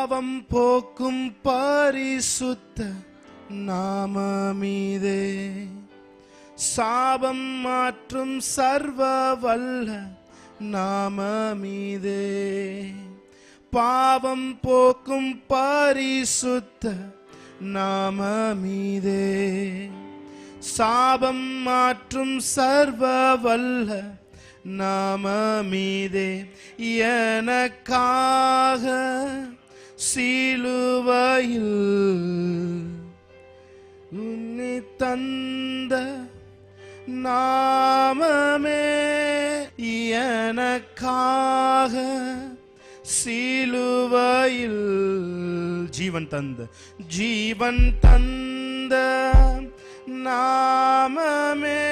பாவம் போக்கும் பரிசுத்த நாமமீதே, சாபம் மாற்றும் சர்வ வல்ல நாமமீதே, பாவம் போக்கும் பரிசுத்த நாமமீதே, சாபம் மாற்றும் சர்வ வல்ல நாமமீதே, எனக்காக சிலுவையில் உன்னை தந்த நாமமே, எனக்காக சிலுவையில் ஜீவன் தந்த நாமமே,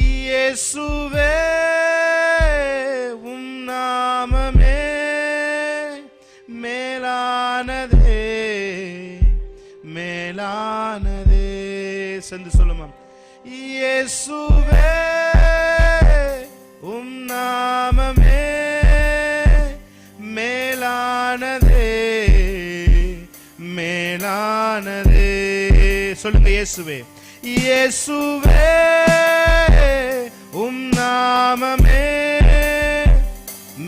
இயேசுவே உம் நாமமே மேலானதே, மேலானதே. சென்று சொல்லுமா, இயேசுவே உம் நாமமே மேலானதே, மேலானதே. சொல்லுங்க, இயேசுவே, இயேசுவே உம் நாமமே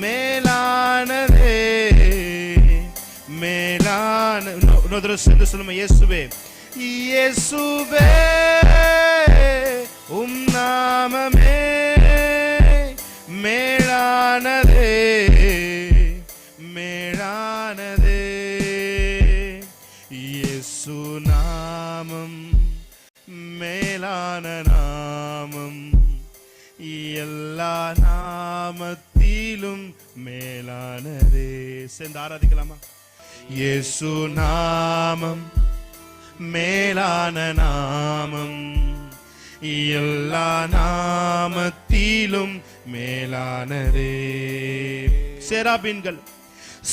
மேலானதே, மேலான. இன்னொரு சேர்ந்து சொல்லுங்க, இயேசுவே, இயேசுவே உம் நாமமே மேலானதே, மேலானதே. இயேசு நாமம் மேலான நாமம், எல்லா நாமத்திலும் மேலானதே. சேர்ந்து ஆராதிக்கலாமா? இயேசு நாமம் மேலான நாமம், எல்லா நாமத்திலும் மேலானதே.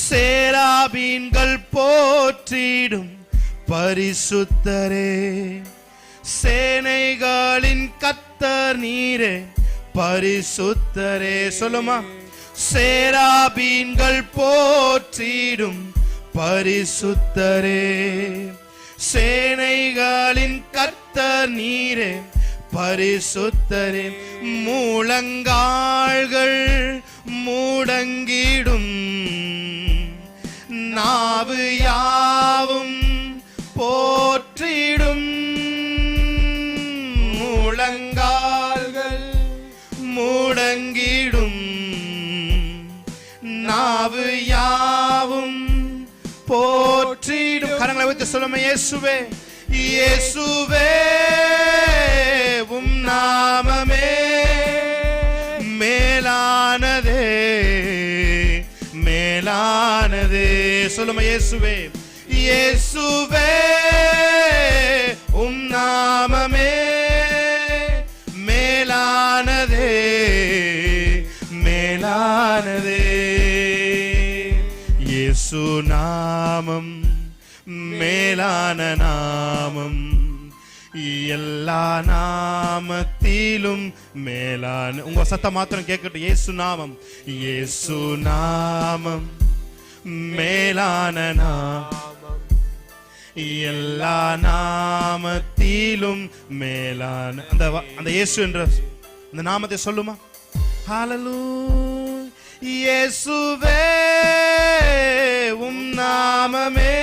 சேராபீன்கள் போற்றிடும் பரிசுத்தரே, சேனைகளின் கர்த்தர் நீரே பரிசுத்தரே. சொல்லுமா, சேராபீன்கள் போற்றிடும் பரிசுத்தரே, சேனைகளின் கர்த்தர் நீரே பரிசுத்தரே. முழங்கால்கள் முடங்கிடும், நாவு யாவும் போற்றிடும், முழங்கால்கள் முடங்கிடும், நாவு யாவும் போற்றிடும். கரங்களை வைத்து சொல்லுமே, இயேசுவே, இயேசுவே உம் நாமமே மேலானதே, மேலானதே. சொல்லுமே, இயேசுவே, இயேசுவே உம் நாமமே மேலானதே, மேலானதே. இயேசு நாமம் மேலான நாமம், எல்லா நாமத்திலும் மேலான. உங்க சத்தம் மாத்திரம் கேட்கட்டும். இயேசு நாமம், இயேசு நாமம் மேலான நாமம், எல்லா நாமத்திலும் மேலான. அந்த இயேசு என்ற அந்த நாமத்தை சொல்லுமா? ஹல்லேலூயா. இயேசுவே உம் நாமமே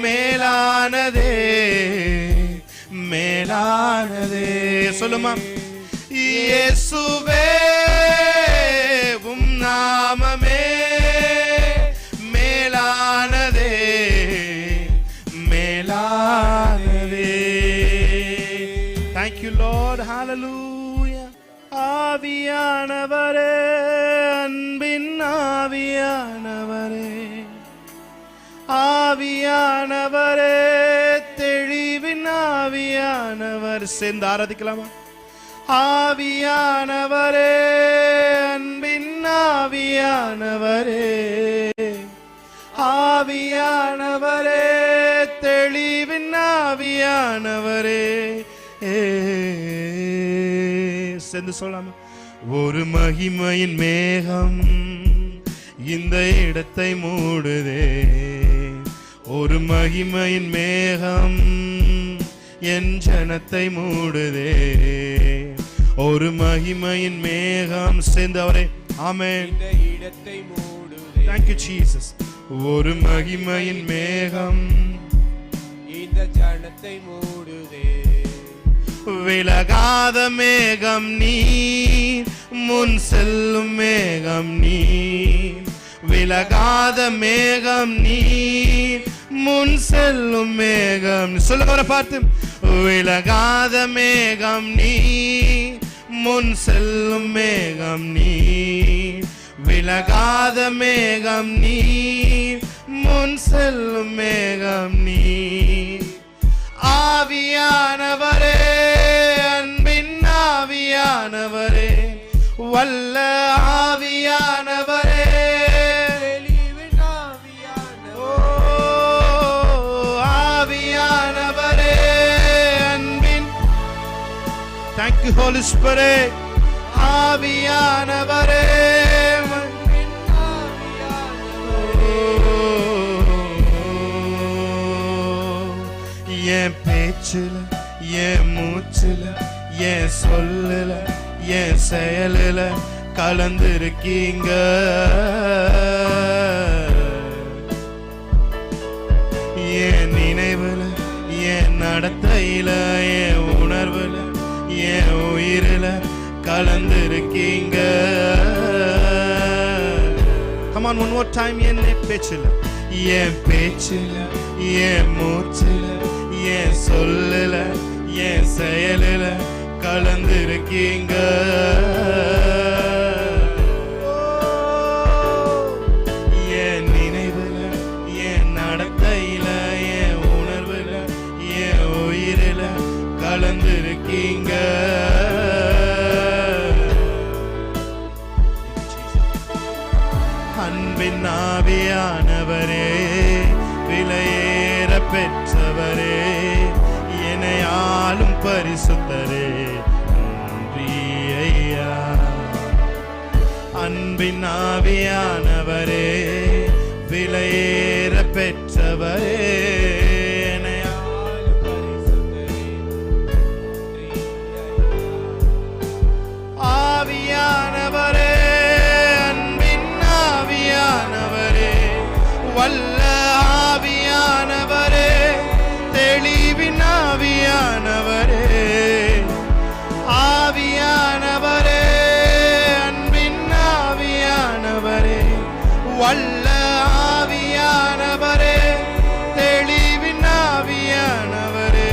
மேலானதே, மேலானதே. சொல்லுமா, இயேசுவே உம் நாமமே மேலானதே, மேலானதே. Thank you Lord. Hallelujah. ஆவியானவரே, அன்பின் ஆவியானவரே, ஆவியானவரே, தெளிவின் ஆவியானவர். சேர்ந்து ஆராதிக்கலாமா? ஆவியானவரே, அன்பின் ஆவியானவரே, ஆவியானவரே, தெளிவின் ஆவியானவரே. சேர்ந்து சொல்லாமா? ஒரு மகிமையின் மேகம் இந்த இடத்தை மூடுதே. ஒரு மகிமையின் மேகம் என் ஜனத்தை மூடுதே. ஒரு மகிமையின் மேகம் சேர்ந்தவரே ஆமென். இந்த இடத்தை மூடுதே. Thank you Jesus. ஒரு மகிமையின் மேகம் இந்த ஜனத்தை மூடுதே. விலகாத மேகம் நீர், முன் செல்லும் மேகம் நீர். விலகாத மேகம் நீர், முன் செல்லும் மேகம். சொல்லுங்க பார்த்து. விலகாத மேகம் நீர், முன் செல்லும் மேகம் நீர். விலகாத மேகம் நீர், முன் செல்லும் மேகம் நீர். ஆவியானவரே, அன்பின் ஆவியானவரே, வல்ல ஆவியானவரே, தெளிவின் ஆவியானவரே, ஆவியானவரே, அன்பின். Thank you Holy Spirit. ஆவியானவரே, அன்பின் ஆவியானவரே. என் பேச்சுல, என் மூச்சுல, என் சொல்லுல, என் செயலுல கலந்திருக்கீங்க. என் நினைவுல, என் நடத்தையில, என் உணர்வுல, என் உயிரில கலந்திருக்கீங்க. Come on, one more time. என் பேச்சுல, என் பேச்சுல, என் மூச்சுல, என் சொல்லுல, என் செயலுல கலந்திருக்கீங்க. என் நினைவுல, என் நடத்தையில, என் உணர்வுல, என் உயிரில கலந்திருக்கீங்க. அன்பின் ஆவியானவரே, விலையேற பெற்றவரே, என்னை ஆளும் பரிசுத்தரே, நன்றி ஐயா. அன்பின் ஆவியானவரே, விலையேற பெற்றவரே, என்னை ஆளும் பரிசுத்தரே, ஆவியானவரே, அன்பின் ஆவியானவரே, வல்ல ஆவியானவரே, தெளிவின் ஆவியானவரே, ஆவியானவரே, அன்பின் ஆவியானவரே, வல்ல ஆவியானவரே, தெளிவின் ஆவியானவரே.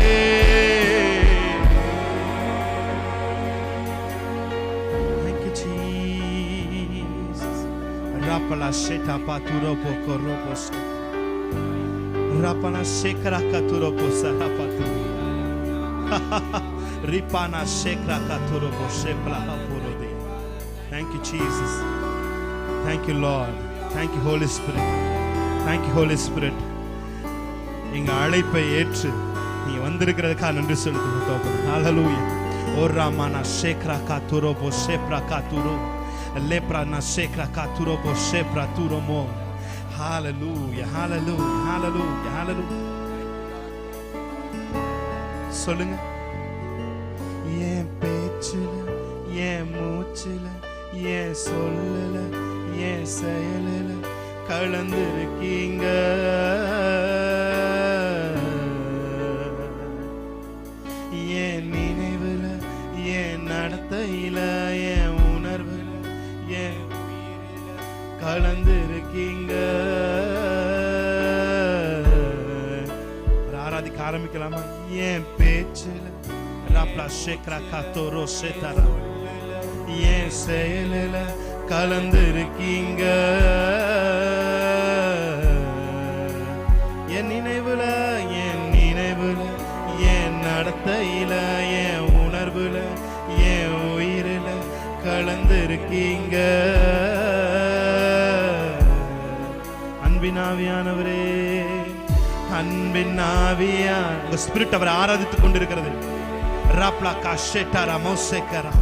Thank you Jesus. Rapala sheta paturo pokorobos. Rapana shekra katuro posarapatu. Ripana shekra katuro poshepla hapurodi. Thank you Jesus. Thank you Lord. Thank you Holy Spirit. Thank you Holy Spirit. எங்க அழைப்பை ஏற்று நீ வந்திருக்கிறதுக்காக நன்றி செலுத்துகிறோம். ஹalleluya. Oramana shekra katuro poshepra katuro. Leprana shekra katuro poshepra turomo. Hallelujah, hallelujah, hallelujah, hallelujah. சொல்லுங்க. என் பேச்சுல, என் மூச்சுல, என் சொல்லுல, என் செயலுல கலந்திருக்கீங்க. என் நினைவுல, என் நடத்தையில, என் உணர்வுல, என் உயிரில கலந்திருக்கீங்க. ஆராதிக்க ஆரம்பிக்கலாமா? என் பேச்சுல, ராப்லா ஷேக்ரா காத்தோரோ ஷேதாரா, என் செயலில கலந்திருக்கீங்க. என் நினைவுல, என் நினைவுல, என் நடத்தையில, என் உணர்வுல, என் உயிரில கலந்திருக்கீங்க. அன்பின் ஆவியானவரே, அன்பின் ஆவியான் உங்க ஸ்பிரிட் அவரை ஆராதித்துக் கொண்டிருக்கிறது. ராப்லா காஷேட்டாரா மோசேக்கரா.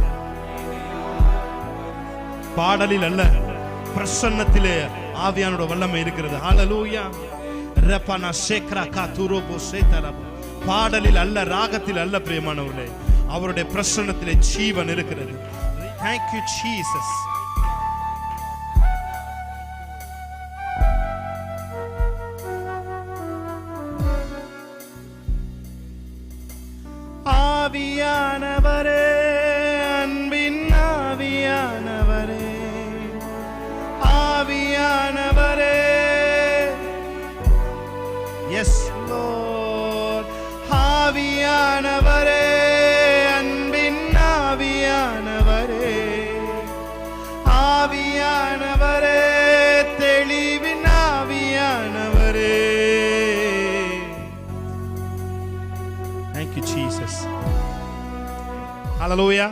பாடலில் அல்ல, பிரசன்னத்திலே ஆவியானோட வல்லமை இருக்கிறது. ஹalleluya. ரபனா ஷேக்ரா காதுரோபோ சேதரப. பாடலில் அல்ல, ராகத்தில் அல்ல பிரியமானவர்களே, அவருடைய பிரசன்னத்திலே ஜீவன் இருக்கிறது. Thank you Jesus. ஆவியானவரே, அன்பின் ஆவியானவரே, ஆவியானவரே, எஸ் லார்ட், ஆவியானவரே, அன்பின் ஆவியானவரே, ஆவியானவரே, தெளிவின் ஆவியானவரே. Thank you Jesus. ஹalleluya.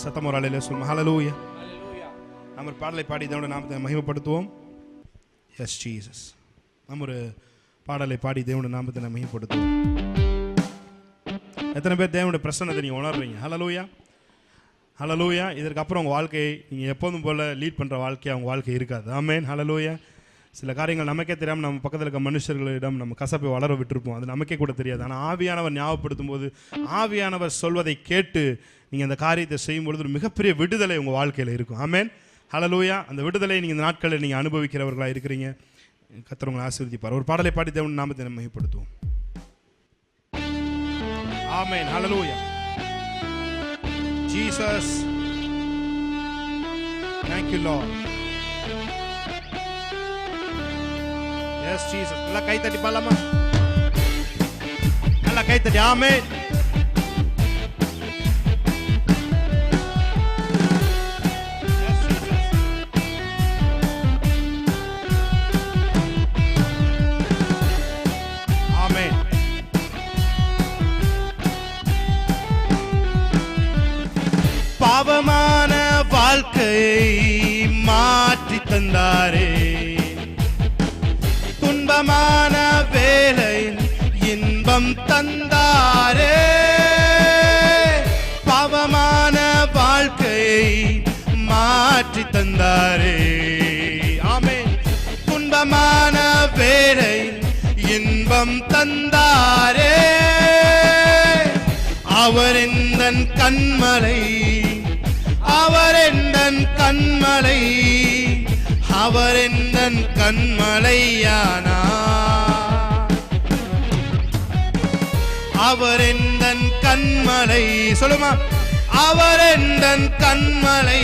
சத்தம் ஒரு அல்லேலூயா சொல்லுங்க. ஹalleluya. நம்ம ஒரு பாடலை பாடி தேவனுடைய நாமத்தை மகிமைப்படுத்துவோம். Yes Jesus. நம்ம ஒரு பாடலை பாடி தேவனுடைய நாமத்தை மகிமைப்படுத்துவோம். எத்தனை பேர் தேவனுடைய பிரசன்னத்தை நீங்க உணர்றீங்க? ஹalleluya. ஹalleluya. இதற்கு அப்புறம் உங்க வாழ்க்கை நீங்க எப்போதும் போல லீட் பண்ற வாழ்க்கையா உங்க வாழ்க்கை இருக்காது. ஆமென். ஹalleluya. சில காரியங்கள் நமக்கே தெரியாமல் நம்ம பக்கத்தில் இருக்க மனுஷர்களிடம் நம்ம கசப்பை வளர விட்டுருப்போம். அது நமக்கே கூட தெரியாது. ஆனால் ஆவியானவர் ஞாபகப்படுத்தும் போது, ஆவியானவர் சொல்வதை கேட்டு நீங்கள் அந்த காரியத்தை செய்யும் பொழுது ஒரு மிகப்பெரிய விடுதலை உங்கள் வாழ்க்கையில் இருக்கும். ஆமென். ஹalleluya. அந்த விடுதலை நீங்கள் இந்த நாட்களில் நீங்கள் அனுபவிக்கிறவர்களாக இருக்கிறீங்க. கர்த்தர் உங்களை ஆசீர்வதிப்பார். ஒரு பாடலை பாடி தேவன் நாமத்தை மகிமைப்படுத்துவோம். ஆமென். ஹalleluya. Jesus. Thank you Lord. Yes Jesus. நல்லா கை தட்டி பாடலாமா? நல்லா கை தட்டி. ஆமென். ஆமென். பாவமான வாழ்க்கையை மாற்றி தந்தாரே, துன்பமான வேளையில் இன்பம் தந்தாரே, பாவமான வாழ்க்கையை மாற்றி தந்தாரே. ஆமென். துன்பமான வேளையில் இன்பம் தந்தாரே, அவர் எந்தன் கண்மலை, அவர் எந்தன் கண்மலை, அவர் எந்தன் கண்மலையானா, அவர் எந்தன் கண்மலை. சொல்லுமா? அவர் எந்தன் கண்மலை,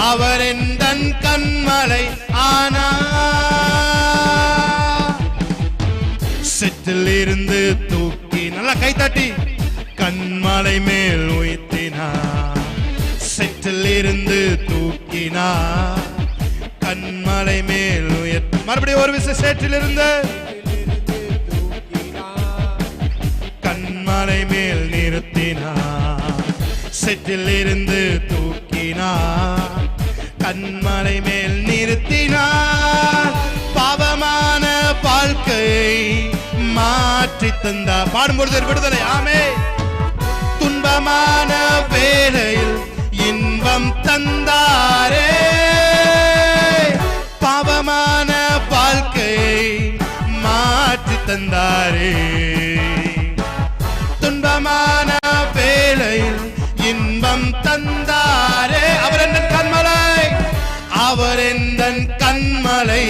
அவர் எந்தன் கண்மலை ஆனா. செட்டில் இருந்து தூக்கி நல்லா கை தட்டி கண்மலை மேல் உயர்த்தினார். செட்டில் இருந்து தூக்கினார், கண்மலை மேல் உயர்த்தி. மறுபடியும் ஒரு விஷயம், சேற்றிலிருந்து கண்மலை மேல் நிறுத்தினார். செற்றிலிருந்து தூக்கினார், கண்மலை மேல் நிறுத்தினார். பாவமான வாழ்க்கையை மாற்றி தந்தார். பாடும்பொழுது விடுதலை. ஆமென். துன்பமான வேளையில் இன்பம் தந்தாரே, பாவமான வாழ்க்கையை மாற்றி தந்தாரே, துன்பமான வேளையில் இன்பம் தந்தாரே. அவர் எந்தன் கண்மலை, அவர் எந்தன் கண்மலை,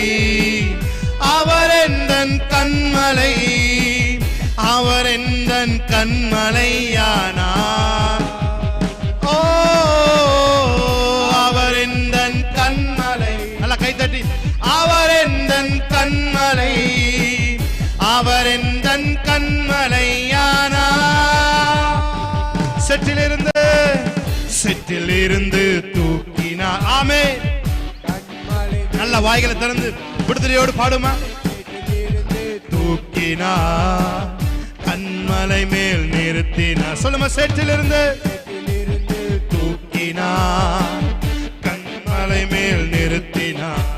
அவர் எந்தன் கண்மலை, அவர் எந்தன் கண்மலையானா. ஓ, அவர் எந்தன் கண்மலை. நல்லா கை தட்டி. அவர் எந்தன் கண்மலை, அவர் எந்தன் கண்மலையானா. செற்றிலிருந்து தூக்கினார். ஆமென். நல்ல வாய்களை திறந்து விடுதலையோடு பாடுமா? தூக்கினார், கண்மலை மேல் நிறுத்தினார். சொல்லுமா? செற்றிலிருந்து தூக்கினார், கண்மலை மேல் நிறுத்தினார்,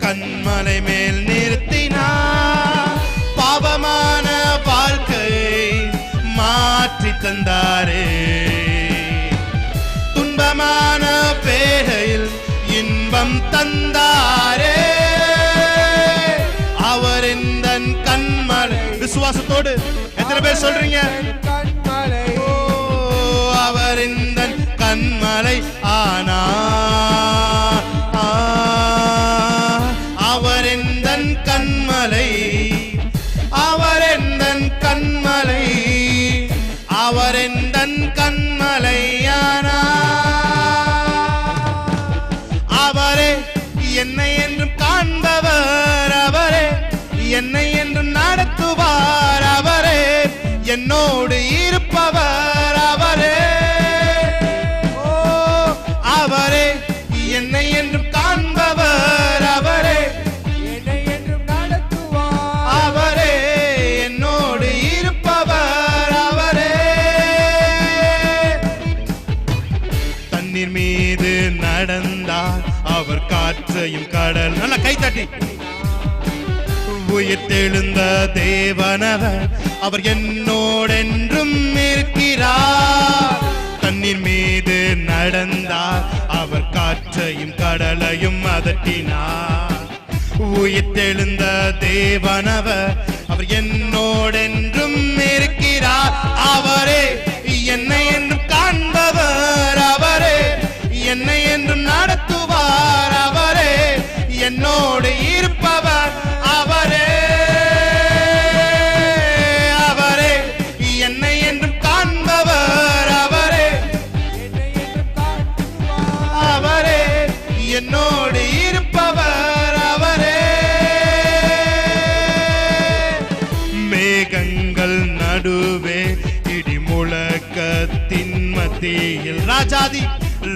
கண்மலை மேல் நிறுத்தினார். பாவமான வாழ்க்கையை மாற்றி தந்தாரே. விசுவாசத்தோடு எத்தனை பேர் சொல்றீங்க? கண்மலை ஓ, அவர் இந்த கண்மலை ஆனா, அவர் இந்த கண்மலை, அவர் இந்த கண்மலை, அவர் இந்த கண்மலையானா, அவரே என்னை என்றும் காண்பவர், அவரே என்னை என்றும் நடத்துவார், அவரே என்னோடு இருப்பவர், அவரே ஓ, அவரே என்னை என்றும் காண்பவர், அவரே என்னை என்றும் நடத்துவார், அவரே என்னோடு இருப்பவர், அவரே தண்ணீர் மீது நடந்தார் அவர் காற்றையும் கடல், நல்ல கைத்தட்டி, உயிர்த்தெழுந்த தேவனவர் அவர் என்னோடென்றும் இருக்கிறார். தண்ணீர் மீது நடந்தார் அவர் காற்றையும் கடலையும் அதட்டினார். உயிர்த்தெழுந்த தேவனவர் அவர் என்னோடென்றும் இருக்கிறார். அவரே என்னை என்றும் காண்பவர், அவரே என்னை என்றும் நடத்துவார், அவரே என்னோடு இருப்பவர், அவரே அவரே என்னை என்றும் காண்பவர், அவரே என்னை என்றும் காட்டுவார், அவரே என்னோடு இருப்பவர், அவரே மேகங்கள் நடுவே இடி முழக்கத்தின் மத்தியில் ராஜாதி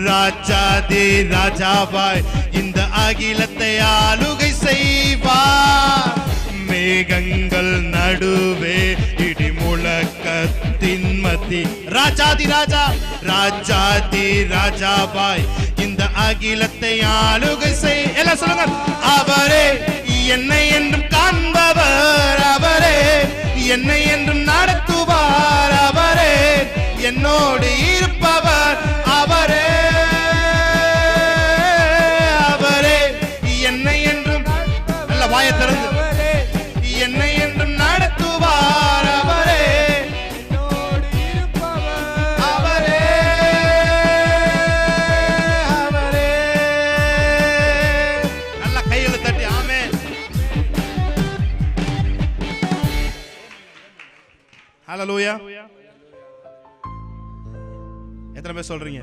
ராஜாதி ராஜாவாய் இந்த அகிலத்தை ஆளுகை செய்வார். மேகங்கள் நடுவே இடி முழக்கத்தின் மத்தி ராஜாதி ராஜா ராஜாதி ராஜாவாய் இந்த அகிலத்தை ஆளுகை செய், எல்லாம் சொல்லுங்க, அவரே என்னை என்றும் காண்பவர், அவரே என்னை என்றும் நடத்துவார், அவரே என்னோடு இருப்பவர், அவரே அவரே என்னை என்றும், நல்ல வாயை திறந்து, என்னை என்றும் நடத்துவார், அவரே என்னோடு இருப்பவர், அவரே அவரே நல்ல கைகளை தட்டி ஆமென். ஹல்லேலூயா. எத்தனை பேர் சொல்றீங்க?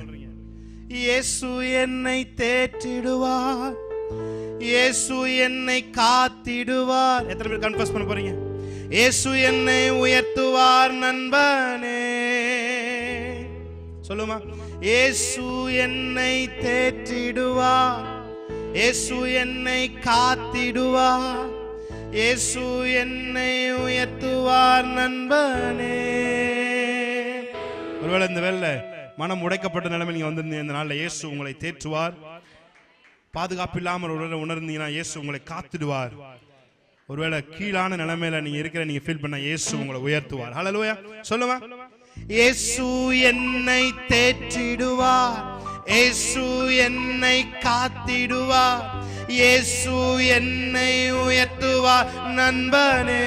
இயேசு என்னை தேற்றிடுவார், இயேசு என்னை காத்திடுவார். எத்தனை பேர் கன்ஃபஸ் பண்ண போறீங்க? இயேசு என்னை உயர்த்துவார் நண்பனே, சொல்லுமா? இயேசு என்னை தேற்றிடுவார், இயேசு என்னை காத்திடுவார், இயேசு என்னை உயர்த்துவார் நண்பனே. ஒருவேளை இந்த வேளை மனம் உடைக்கப்பட்ட நிலைமை நீங்க வந்திருந்தீங்க, இந்த நாள்ல இயேசு உங்களை தேற்றுவார். பாதுகாப்பு இல்லாமல் ஒருவேளை உணர்ந்தீங்கன்னா இயேசு உங்களை காத்திடுவார். ஒருவேளை கீழான நிலைமையில நீங்க இருக்கிற நீங்க ஃபீல் பண்ண இயேசு உங்களை உயர்த்துவார். ஹல்லேலூயா. சொல்லுமா? இயேசு என்னை தேற்றிடுவார், இயேசு என்னை காத்திடுவார், இயேசு என்னை உயர்த்துவார் நண்பனே.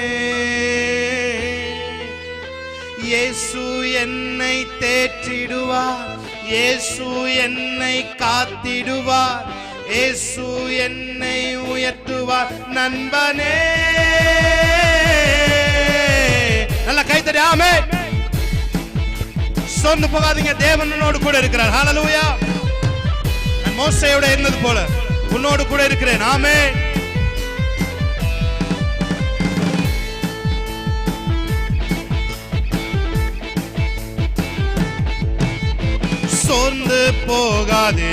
இயேசு என்னை தேற்றிடுவார், இயேசு என்னை காத்திடுவார், இயேசு என்னை உயர்த்துவார் நண்பனே. நல்ல கைத்தடி ஆமென். சோர்ந்து போகாதீங்க, தேவன் உன்னோடு கூட இருக்கிறார். ஹல்லேலூயா. நான் மோசேயோட இருந்தது போல உன்னோடு கூட இருக்கிறேன். ஆமென். சோர்ந்து போகாதே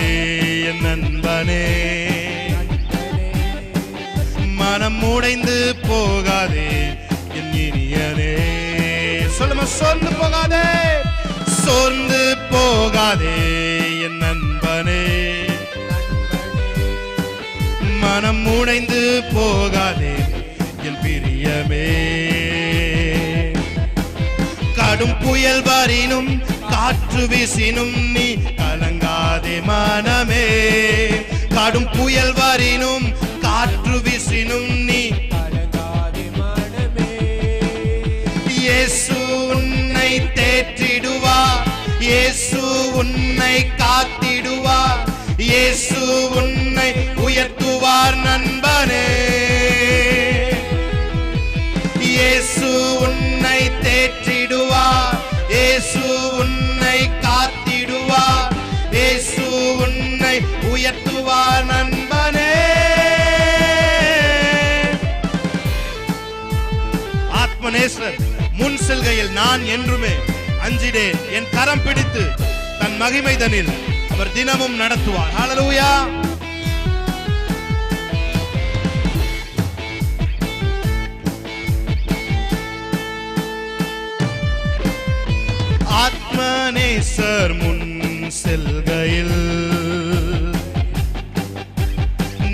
என் நண்பனே, மனம் உடைந்து போகாதே என் இனியனே. சொல்லுமா? சோர்ந்து போகாதே, சோர்ந்து போகாதே என் நண்பனே, மனம் உடைந்து போகாதே என் பிரியமே. கடும் புயல் வரினும் காற்று வீசினும் நீ கலங்காதே மனமே. கடும் புயல் வரினும் காற்று வீசினும் நீ கலங்காதே மனமே. இயேசு உன்னை உயர்த்துவார் நண்பனே. இயேசு உன்னை தேற்றிடுவார், இயேசு உன்னை காத்திடுவார், இயேசு உன்னை உயர்த்துவார் நண்பனே. ஆத்மநேசர் முன் செல்கையில் நான் என்றுமே அஞ்சிடேன். என் கரம் பிடித்து தன் மகிமைதனில் அவர் தினமும் நடத்துவார். ஹல்லேலூயா. ஆத்மநேசர் முன் செல்கையில்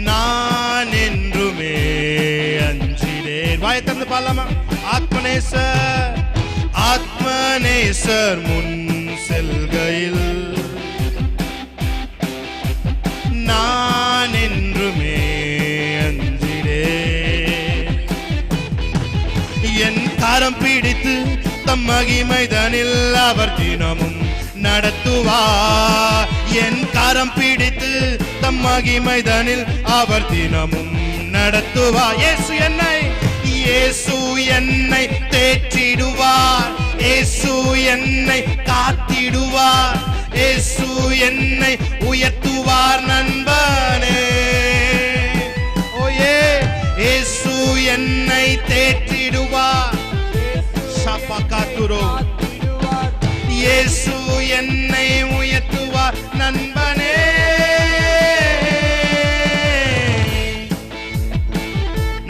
நான் என்றுமே அஞ்சிடேன். வாயை திறந்து பாடலாமா? ஆத்மநேசர், ஆத்மநேசர் முன் செல்கையில் நான் என்றுமே அஞ்சிடேன். என் கரம் பிடித்து தம் மகிமைதனில் அவர் தினமும் நடத்துவார். என் கரம் பிடித்து தம் மகிமைதனில் அவர் தினமும் நடத்துவார். இயேசு என்னை, இயேசு என்னை தேற்றிடுவார், இயேசு என்னை காத்திடுவார், இயேசு என்னை உயர்த்துவார் நண்பனே. ஓயே, இயேசு என்னை தேற்றிடுவார். ஷபகாத்துரோ, இயேசு என்னை உயர்த்துவார் நண்பனே.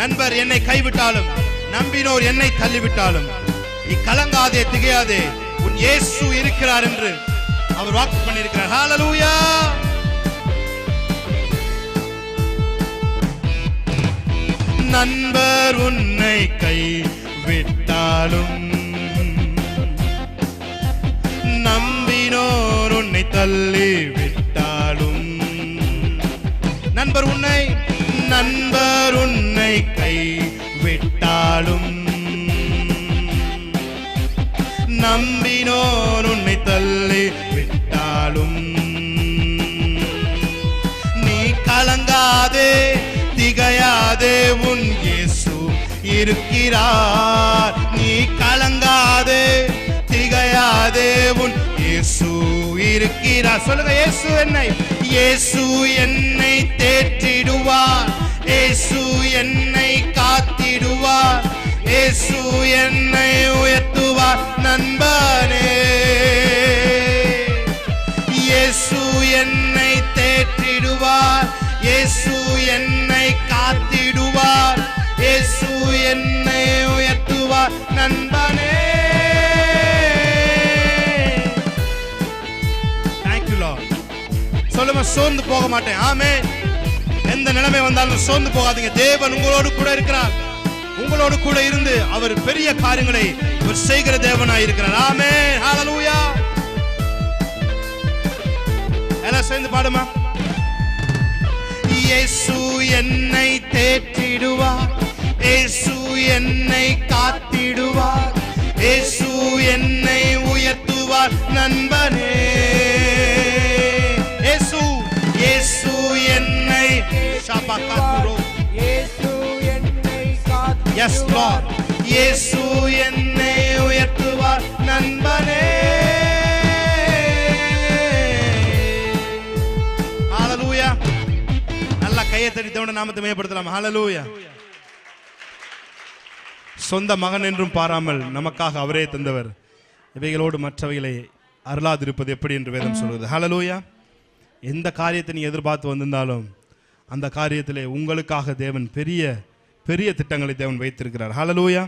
நண்பர் என்னை கைவிட்டாலும், நம்பினோர் என்னை தள்ளிவிட்டாலும், நீ கலங்காதே, திகையாதே, உன் இயேசு இருக்கிறார் என்று அவர் வாக்கு பண்ணியிருக்கிறார். ஹல்லேலூயா. நண்பர் உன்னை கைவிட்டாலும், நம்பினோர் உன்னை தள்ளிவிட்டாலும், நண்பர் உன்னை, நண்பர் உன்னை கைவிட்டாலும், நம்பினோர் உன்னை தள்ளி விட்டாலும், நீ கலங்காதே, திகையாதே, உன் இயேசு இருக்கிறார். நீ கலங்காதே, திகையாதே, உன் இயேசு இருக்கிறார். சொல்லுங்க, இயேசு என்னை, இயேசு என்னை தேற்றிடுவார், இயேசு என்னை காத்திடுவார், இயேசு என்னை உயர்த்துவார் நண்பனே. இயேசு என்னை தேற்றிடுவார், இயேசு என்னை காத்திடுவார், இயேசு என்னை உயர்த்துவார் நண்பனே. Thank you Lord. சொல்லுங்க, சோர்ந்து போக மாட்டேன். ஆமென். எந்த நிலைமை வந்தாலும் சோர்ந்து போகாதீங்க. தேவன் உங்களோடு கூட இருக்கிறார். உங்களோடு கூட இருந்து அவர் பெரிய காரியங்களை அவர் செய்கிற தேவனாய் இருக்கிறார். ஆமென். ஹல்லேலூயா. எல்லாம் சேர்ந்து பாடுமா? இயேசு என்னை தேற்றிடுவார், இயேசு என்னை காத்திடுவார், இயேசு என்னை உயர்த்துவார் நண்பனே. இயேசு, இயேசு என்னை ஷபகாத்துரோ, இயேசு என்னை காத்திடுவார். Yes Lord. இயேசு என்னை உயர்த்துவார் நண்பனே. ஹல்லேலூயா. நல்ல கையை தட்டி தேவனுடைய நாமத்தை மேம்படுத்தலாம். ஹல்லேலூயா. சொந்த மகன் என்றும் பாராமல் நமக்காக அவரே தந்தவர். இவைகளோடு மற்றவைகளை அருளாதிருப்பது எப்படி என்று வேதம் சொல்கிறது. ஹல்லேலூயா. எந்த காரியத்தை நீ எதிர்பார்த்து வந்திருந்தாலும் அந்த காரியத்திலே உங்களுக்காக தேவன் பெரிய பெரிய திட்டங்களை தேவன் வைத்திருக்கிறார். ஹல்லேலூயா.